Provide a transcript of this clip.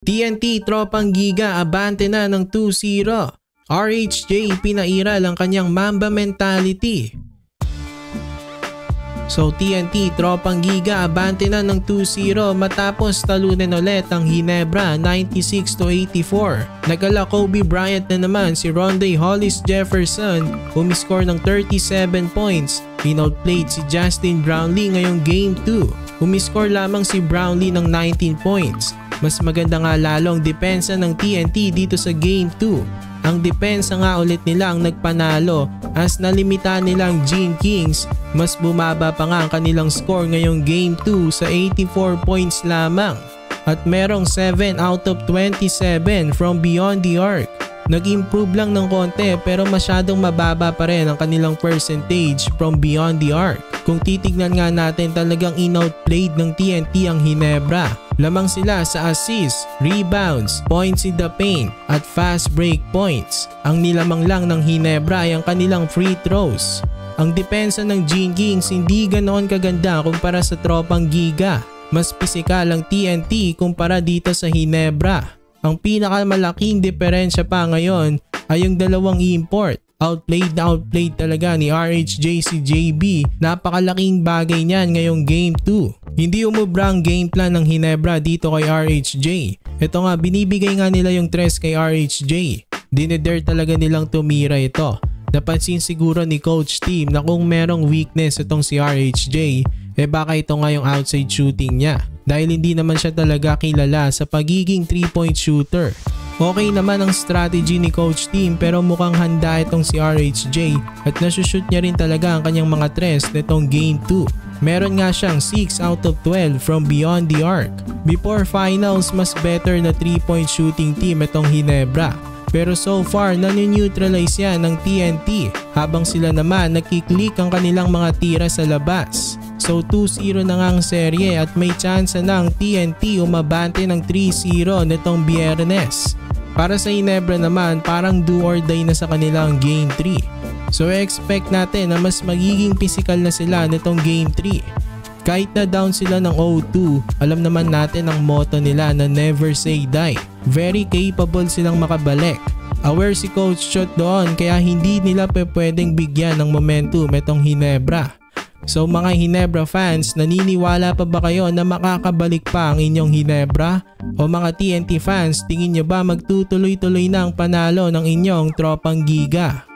TNT Tropang Giga abante na ng 2-0. RHJ pinairal ang kanyang Mamba mentality. So TNT Tropang Giga abante na ng 2-0 matapos talunin ulit ang Ginebra 96-84. Nagala Kobe Bryant na naman si Rondae Hollis Jefferson, umiscore ng 37 points. Pinoutplayed si Justin Brownlee ngayong Game 2. Umiscore lamang si Brownlee ng 19 points. Mas maganda nga lalong depensa ng TNT dito sa Game 2. Ang depensa nga ulit nila ang nagpanalo as nalimita nilang Gene Kings. Mas bumaba pa nga ang kanilang score ngayong Game 2 sa 84 points lamang. At merong 7 out of 27 from beyond the arc. Nag-improve lang ng konti pero masyadong mababa pa rin ang kanilang percentage from beyond the arc. Kung titignan nga natin talagang in-outplayed ng TNT ang Ginebra. Lamang sila sa assists, rebounds, points in the paint at fast break points. Ang nilamang lang ng Ginebra ay ang kanilang free throws. Ang depensa ng Gene Kings hindi ganoon kaganda kumpara sa Tropang Giga. Mas pisikal ang TNT kumpara dito sa Ginebra. Ang pinakamalaking diferensya pa ngayon ay yung dalawang import. Outplayed na outplayed talaga ni RHJ si JB. Napakalaking bagay niyan ngayong Game 2. Hindi umubra ang game plan ng Ginebra dito kay RHJ. Ito nga, binibigay nga nila yung 3 kay RHJ. Dinedare talaga nilang tumira ito. Napansin siguro ni Coach Team na kung merong weakness itong si RHJ, baka ito nga yung outside shooting niya. Dahil hindi naman siya talaga kilala sa pagiging 3-point shooter. Okay naman ang strategy ni Coach Team pero mukhang handa itong si RHJ at nasushoot niya rin talaga ang kanyang mga 3 nitong Game 2. Meron nga siyang 6 out of 12 from beyond the arc. Before finals, mas better na 3-point shooting team itong Ginebra. Pero so far, nani-neutralize yan ng TNT habang sila naman nakiklik ang kanilang mga tira sa labas. So 2-0 na nga ang serye at may chance na ang TNT umabante ng 3-0 nitong Biyernes. Para sa Ginebra naman, parang do or die na sa kanilang Game 3. So expect natin na mas magiging physical na sila nitong Game 3. Kahit na down sila ng 0-2, alam naman natin ang motto nila na never say die. Very capable silang makabalik. Aware si Coach Chot doon kaya hindi nila pwedeng bigyan ng momentum itong Ginebra. So mga Ginebra fans, naniniwala pa ba kayo na makakabalik pa ang inyong Ginebra? O mga TNT fans, tingin nyo ba magtutuloy-tuloy na ang panalo ng inyong Tropang Giga?